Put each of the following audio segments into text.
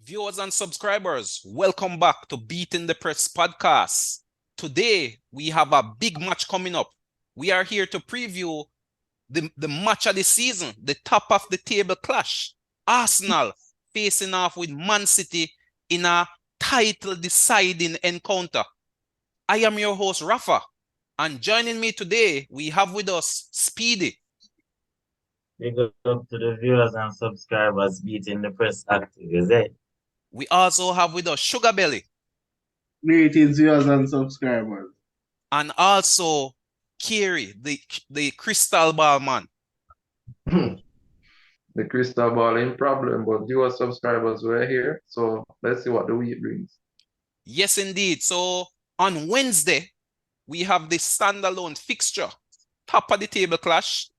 Viewers and subscribers, welcome back to Beating the Press podcast. Today, we have a big match coming up. We are here to preview the match of the season, the top of the table clash. Arsenal facing off with Man City in a title deciding encounter. I am your host, Rafa, and joining me today, we have with us Speedy. Big up to the viewers and subscribers beating the press active, is it? We also have with us Sugar Belly. Greetings, viewers and subscribers. And also Carey, the crystal ball man. The crystal balling problem, but your subscribers were here. So let's see what the week brings. Yes, indeed. So on Wednesday, we have the standalone fixture, top of the table clash,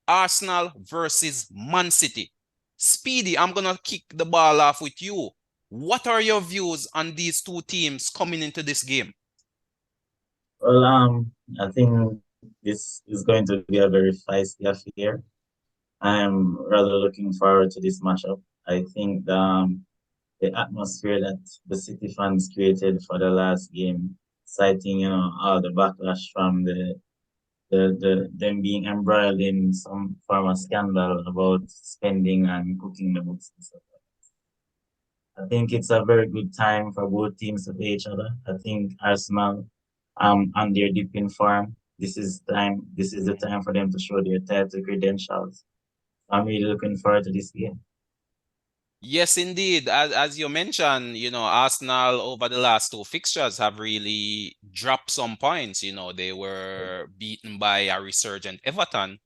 Arsenal versus Man City. Speedy, I'm going to kick the ball off with you. What are your views on these two teams coming into this game? Well, I think this is going to be a very feisty affair. I'm rather looking forward to this matchup. I think the atmosphere that the City fans created for the last game, citing all the backlash from them being embroiled in some form of scandal about spending and cooking the books and stuff. I think it's a very good time for both teams to play each other. I think Arsenal, on their deep in form, this is the time for them to show their title credentials. I'm really looking forward to this game. Yes, indeed. As you mentioned, Arsenal over the last two fixtures have really dropped some points. They were beaten by a resurgent Everton.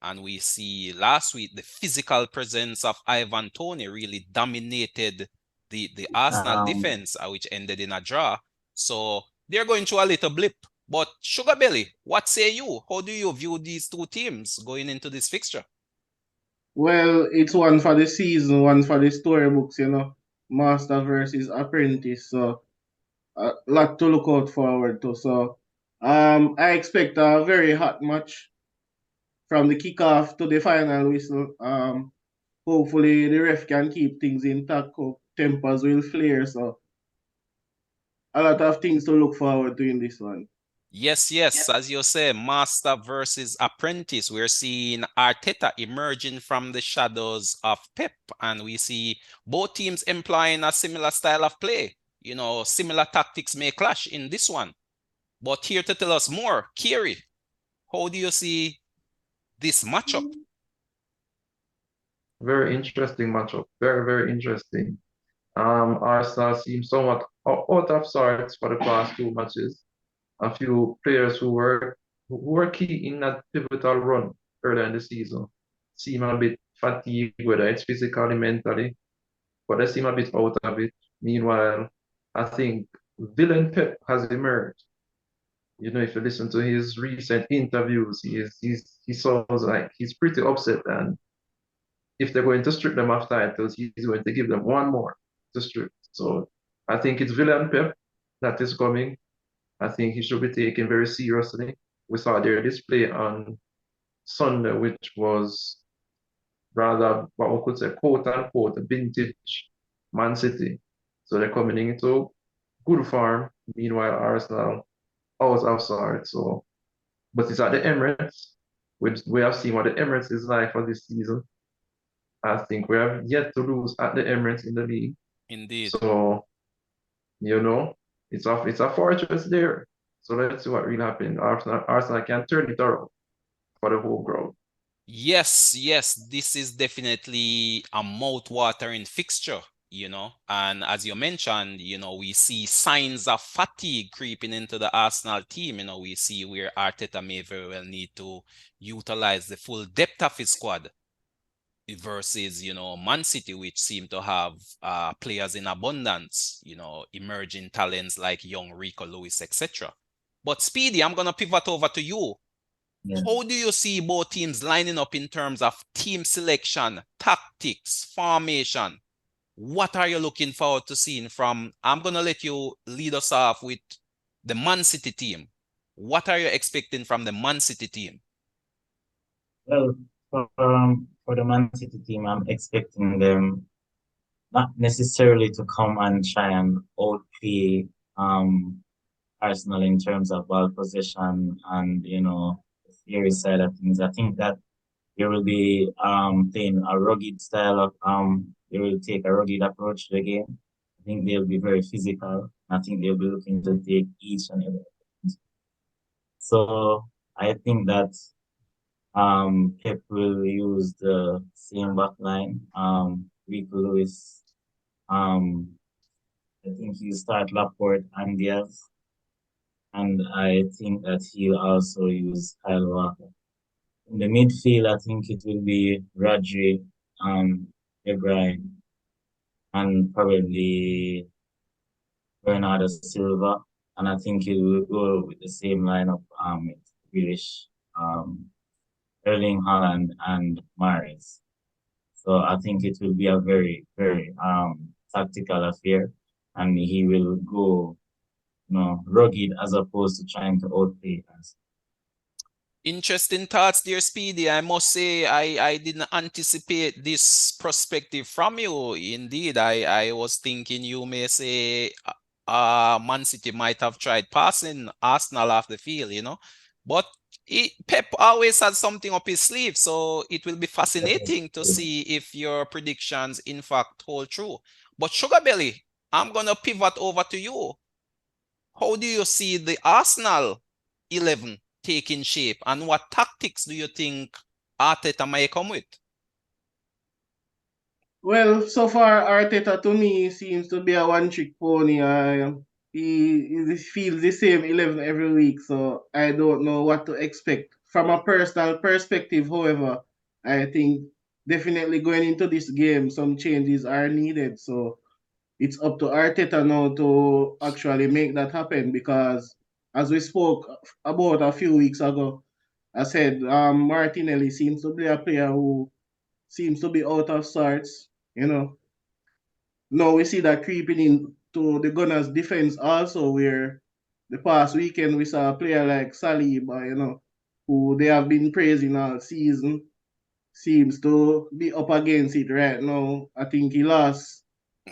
And we see last week the physical presence of Ivan Toney really dominated the Arsenal defense, which ended in a draw. So they're going through a little blip. But Sugar Belly, what say you? How do you view these two teams going into this fixture? Well, it's one for the season, one for the storybooks, Master versus Apprentice. So a lot to look out forward to. So I expect a very hot match from the kickoff to the final whistle. Hopefully the ref can keep things intact. Hope tempers will flare. So a lot of things to look forward to in this one. Yes. As you say, master versus apprentice. We're seeing Arteta emerging from the shadows of Pep, and we see both teams employing a similar style of play. Similar tactics may clash in this one. But here to tell us more, Carey, how do you see this matchup? Very interesting matchup. Very, very interesting. Arsenal seems somewhat out of sorts for the past two matches. A few players who were key in that pivotal run earlier in the season seem a bit fatigued, whether it's physically, mentally, but they seem a bit out of it. Meanwhile, I think villain Pep has emerged. If you listen to his recent interviews, he sounds like he's pretty upset, and if they're going to strip them of titles, he's going to give them one more to strip. So I think it's villain Pep that is coming. I think he should be taken very seriously. We saw their display on Sunday, which was rather what we could say, quote unquote, vintage Man City. So they're coming into good form. Meanwhile, Arsenal out of sorts. So, but it's at the Emirates. We have seen what the Emirates is like for this season. I think we have yet to lose at the Emirates in the league. Indeed. So, it's a fortress there. So let's see what really happens. Arsenal can turn it around for the whole crowd. Yes, this is definitely a mouth-watering fixture, and as you mentioned, we see signs of fatigue creeping into the Arsenal team. We see where Arteta may very well need to utilize the full depth of his squad versus, Man City, which seem to have players in abundance, emerging talents like young Rico Lewis, etc. But Speedy, I'm going to pivot over to you. Yeah. How do you see both teams lining up in terms of team selection, tactics, formation? What are you looking forward to seeing from? I'm going to let you lead us off with the Man City team. What are you expecting from the Man City team? Well, for the Man City team, I'm expecting them not necessarily to come and try and outplay Arsenal in terms of ball possession and the theory side of things. I think that they will be playing a rugged style of they will take a rugged approach to the game. I think they'll be very physical. I think they'll be looking to take each and every. So I think that Pep will use the same back line. Rico Lewis. I think he'll start Laporte and Diaz. And I think that he'll also use Kyle Walker. In the midfield, I think it will be Rodri, De Bruyne, and probably Bernardo Silva. And I think he will go with the same lineup with Grealish, Erling Haaland, and Mahrez. So I think it will be a very, very tactical affair, and he will go, rugged as opposed to trying to outplay us. Interesting thoughts there, Speedy. I must say, I didn't anticipate this perspective from you. Indeed, I was thinking you may say Man City might have tried passing Arsenal off the field, But Pep always has something up his sleeve, so it will be fascinating to see if your predictions in fact hold true. But Sugar Belly, I'm gonna pivot over to you. How do you see the Arsenal 11 taking shape, and what tactics do you think Arteta might come with? Well, so far Arteta to me seems to be a one-trick pony. He feels the same 11 every week, so I don't know what to expect. From a personal perspective, however, I think definitely going into this game, some changes are needed. So it's up to Arteta now to actually make that happen because, as we spoke about a few weeks ago, I said Martinelli seems to be a player who seems to be out of sorts. Now we see that creeping into the Gunners' defense also, where the past weekend we saw a player like Saliba, who they have been praising all season, seems to be up against it right now. I think he lost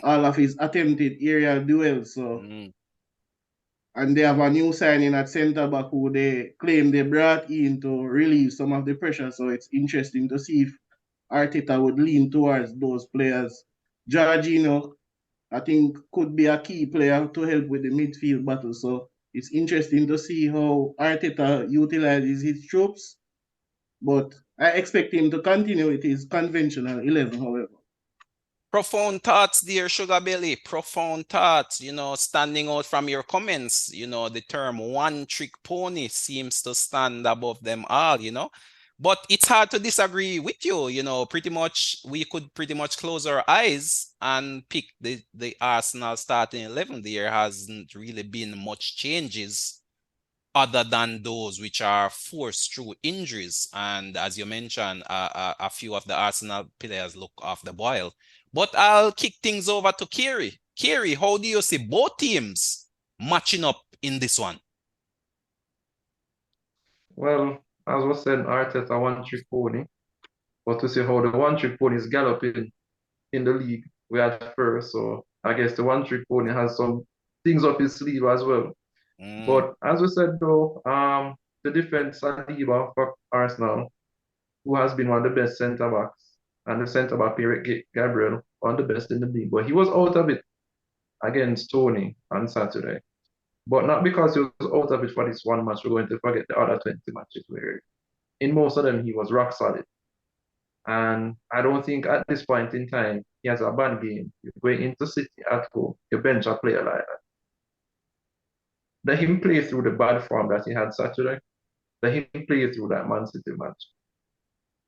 all of his attempted aerial duels. So, and they have a new signing at centre back who they claim they brought in to relieve some of the pressure. So it's interesting to see if Arteta would lean towards those players. Jorginho, I think, could be a key player to help with the midfield battle. So it's interesting to see how Arteta utilizes his troops. But I expect him to continue with his conventional 11, however. Profound thoughts, dear Sugar Belly. Profound thoughts, standing out from your comments. The term one trick pony seems to stand above them all, But it's hard to disagree with you, pretty much we could pretty much close our eyes and pick the Arsenal starting 11. There hasn't really been much changes other than those which are forced through injuries. And as you mentioned, a few of the Arsenal players look off the boil. But I'll kick things over to Carey. Carey, how do you see both teams matching up in this one? Well, as was said, Arteta one-trick pony. But to see how the one-trick pony is galloping in the league, we had first. So I guess the one-trick pony has some things up his sleeve as well. But as we said though, the defense Saliba for Arsenal, who has been one of the best centre backs, and the centre back Gabriel, one of the best in the league. But he was out of it against Tony on Saturday. But not because he was out of it for this one match, we're going to forget the other 20 matches where in most of them he was rock solid. And I don't think at this point in time he has a bad game. You're going into City at home, you bench a player like that. Let him play through the bad form that he had Saturday. Let him play through that Man City match.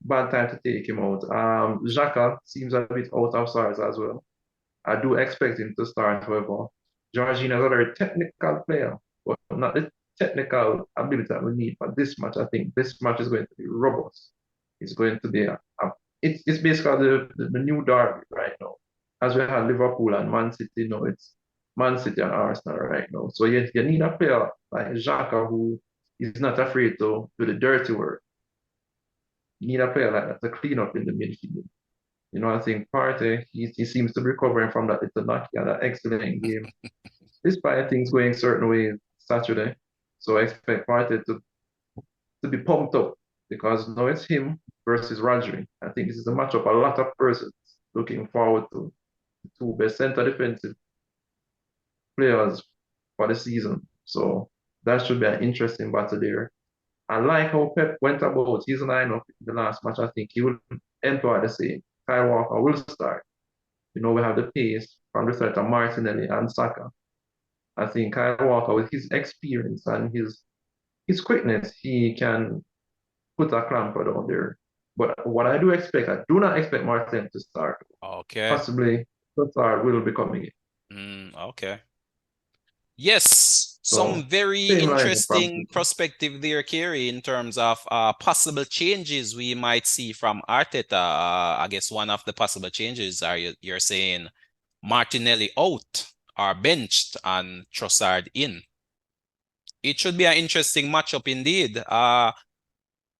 Bad time to take him out. Xhaka seems a bit out of sorts as well. I do expect him to start, however. Jorginho is a very technical player, but not the technical ability that we need for this match. I think this match is going to be robust. It's going to be it's basically the new derby right now. As we had Liverpool and Man City, it's Man City and Arsenal right now. So you need a player like Xhaka who is not afraid to do the dirty work. You need a player like that to clean up in the midfield. I think Partey, he seems to be recovering from that little knock. He had an excellent game, despite things going certain way Saturday. So I expect Partey to be pumped up because now it's him versus Rodri. I think this is a matchup a lot of persons looking forward to. The two best center defensive players for the season. So that should be an interesting battle there. I like how Pep went about his lineup in the last match. I think he will employ the same. Kyle Walker will start. We have the pace from the threat of Martinelli and Saka. I think Kyle Walker, with his experience and his quickness, he can put a clamper down there. But what I do not expect Martin to start. Okay. Possibly Trossard will be coming in. Okay. Yes, So some very same lineup interesting perspective there, Carey, in terms of possible changes we might see from Arteta. I guess one of the possible changes are you're saying Martinelli out or benched and Trossard in. It should be an interesting matchup indeed.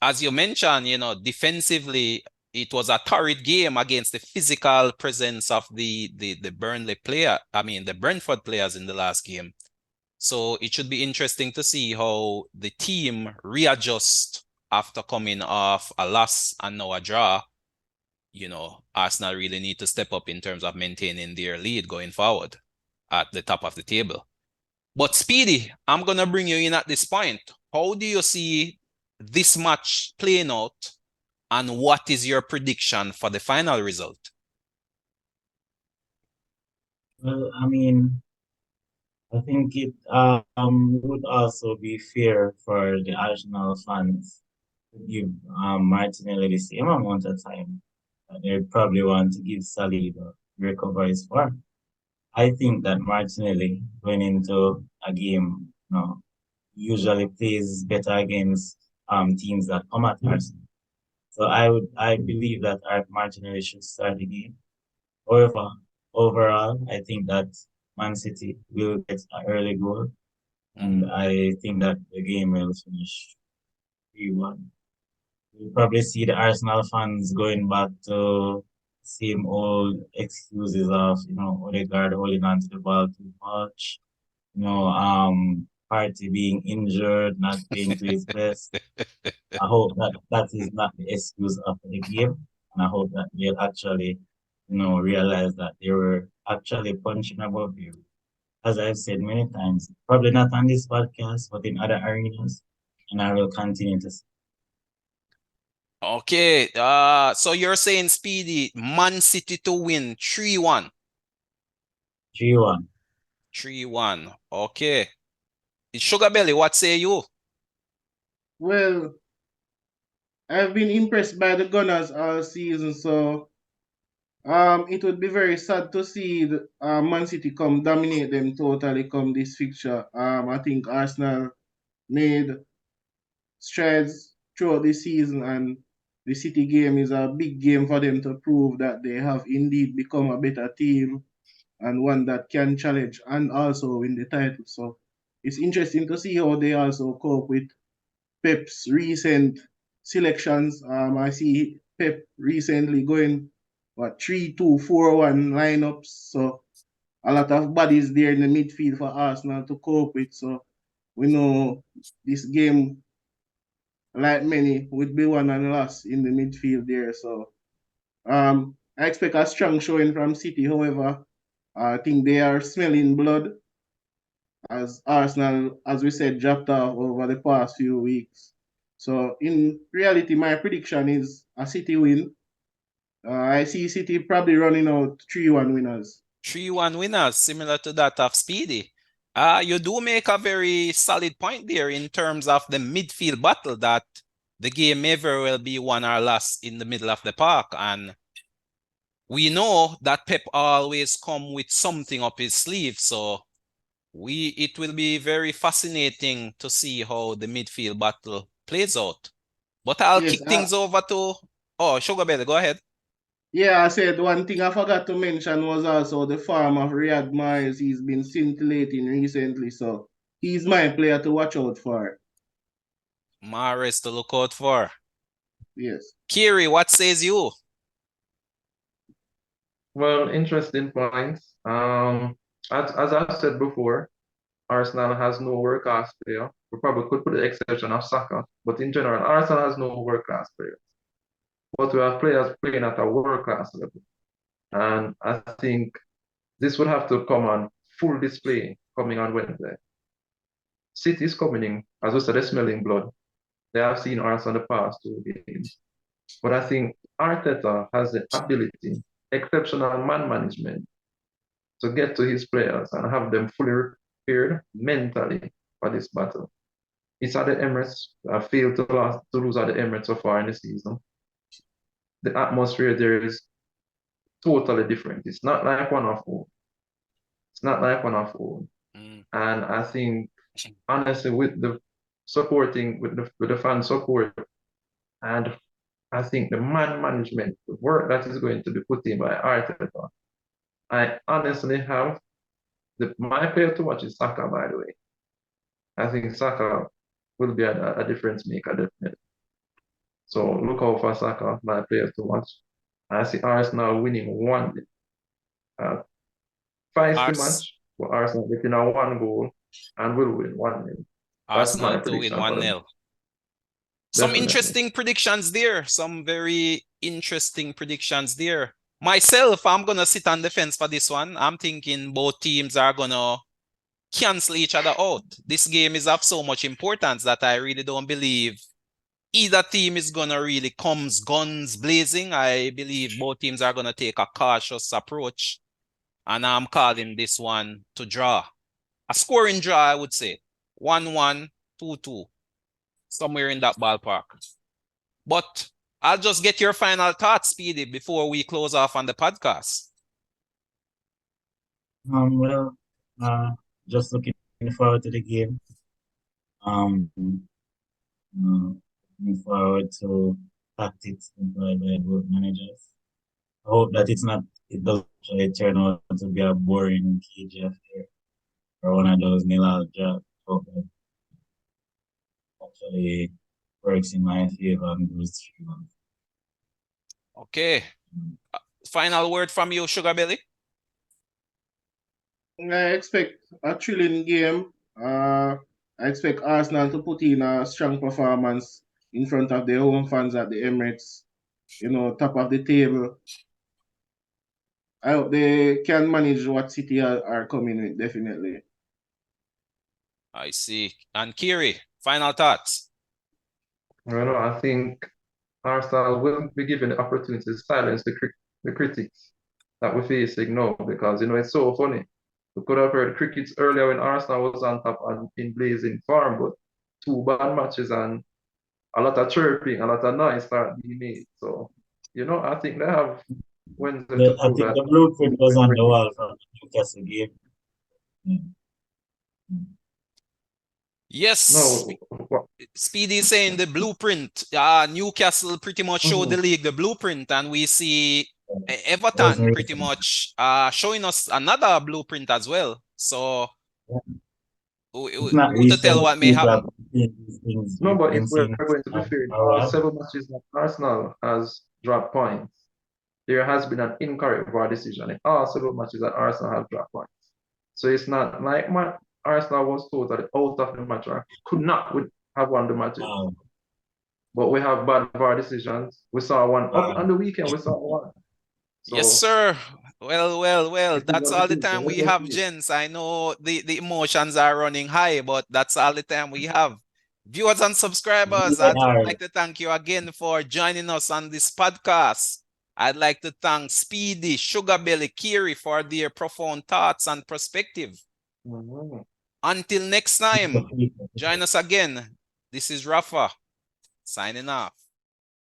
As you mentioned, defensively, it was a torrid game against the physical presence of the Burnley player. I mean, the Brentford players in the last game. So it should be interesting to see how the team readjust after coming off a loss and now a draw. Arsenal really need to step up in terms of maintaining their lead going forward at the top of the table. But Speedy, I'm going to bring you in at this point. How do you see this match playing out, and what is your prediction for the final result? Well, I think it would also be fair for the Arsenal fans to give Martinelli the same amount of time that they probably want to give Saliba to recover his form. I think that Martinelli going into a game, usually plays better against teams that come at Arsenal. So I believe that Martinelli should start the game. However, overall, I think that Man City will get an early goal, and I think that the game will finish 3-1. We'll probably see the Arsenal fans going back to same old excuses of, Odegaard holding on to the ball too much, Partey being injured, not playing to his best. I hope that that is not the excuse of the game, and I hope that they'll actually, realize that they were actually punching above you. As I've said many times, probably not on this podcast, but in other arenas, and I will continue to say. Okay, so you're saying, Speedy, Man City to win 3-1. 3-1. 3-1. Okay. Sugar Belly, what say you? Well, I've been impressed by the Gunners all season, so it would be very sad to see Man City come dominate them totally come this fixture. I think Arsenal made strides throughout the season, and the City game is a big game for them to prove that they have indeed become a better team and one that can challenge and also win the title. So it's interesting to see how they also cope with Pep's recent selections. I see Pep recently going 3-2-4-1 lineups. So a lot of bodies there in the midfield for Arsenal to cope with. So we know this game, like many, would be won and lost in the midfield there. So I expect a strong showing from City. However, I think they are smelling blood as Arsenal, as we said, dropped off over the past few weeks. So in reality, my prediction is a City win. I see City probably running out 3-1 winners. 3-1 winners, similar to that of Speedy. You do make a very solid point there in terms of the midfield battle, that the game may very well be won or lost in the middle of the park. And we know that Pep always come with something up his sleeve. So it will be very fascinating to see how the midfield battle plays out. But I'll Yes, kick things over to Sugar Belly, go ahead. yeah, I said one thing I forgot to mention was also the form of Riyad Mahrez. He's been scintillating recently, so he's my player to watch out for. Mahrez to look out for. Yes. Kiri, what says you? Well, interesting points. As I've said before, Arsenal has no world-class player. We probably could put the exception of Saka, but in general, Arsenal has no world-class players. But we have players playing at a world-class level. And I think this would have to come on full display coming on Wednesday. City is coming in, as we said, they're smelling blood. They have seen Arsenal the past 2 games. But I think Arteta has the ability, exceptional man management, to get to his players and have them fully prepared mentally for this battle. It's at the Emirates. I failed to lose at the Emirates so far in the season. The atmosphere there is totally different. It's not like one of home. It's not like one of home. Mm. And I think honestly with the supporting with the fan support and I think the man management, the work that is going to be put in by Arteta, I honestly have my player to watch is Saka, by the way. I think Saka will be a difference maker, definitely. So look out for Saka, my player to watch. I see Arsenal winning 1-0. Feisty Ars match, but Arsenal getting a 1 goal and will win 1-0. That's my Arsenal to win prediction for them. 1-0. Some Definitely. interesting predictions there. Some very interesting predictions there. Myself, I'm going to sit on the fence for this one. I'm thinking both teams are going to cancel each other out. This game is of so much importance that I really don't believe either team is going to really come guns blazing. I believe both teams are going to take a cautious approach. And I'm calling this one to draw. A scoring draw, I would say. 1-1, 2-2. Somewhere in that ballpark. But I'll just get your final thoughts, Speedy, before we close off on the podcast. Well, just looking forward to the game. Looking forward to tactics employed by both managers. I hope that it doesn't actually turn out to be a boring cage affair or one of those nil-all jobs. Hope that actually works in my favor and goes 3-1. Okay. Final word from you, Sugar Belly. I expect a thrilling game. I expect Arsenal to put in a strong performance in front of their home fans at the Emirates. Top of the table. I hope they can manage what City are coming with, definitely. I see. And Kiri, final thoughts. I think Arsenal will be given the opportunity to silence the critics that we're facing now because, it's so funny. We could have heard critics earlier when Arsenal was on top and in blazing form, but 2 bad matches and a lot of chirping, a lot of noise start being made. So, I think they have Wednesday to I prove think that. the blueprint was on the wall from the Newcastle game. Yes. No, Speedy is saying the blueprint. Newcastle pretty much showed the league the blueprint, and we see Everton pretty much showing us another blueprint as well. So It's not who to tell what may happen? no, but if we're going to be fair, all 7 matches that Arsenal has dropped points, there has been an incorrect VAR decision in all 7 matches that Arsenal have dropped points. So it's not like Arsenal was totally out of the match or could not have won the matches. But we have bad VAR decisions. We saw one up on the weekend. We saw one. So, yes, sir. Well. That's all the time we have, gents. I know the emotions are running high, but that's all the time we have. Viewers and subscribers, I'd like to thank you again for joining us on this podcast. I'd like to thank Speedy, Sugar Belly, Kiri for their profound thoughts and perspective. Until next time, join us again. This is Rafa, signing off.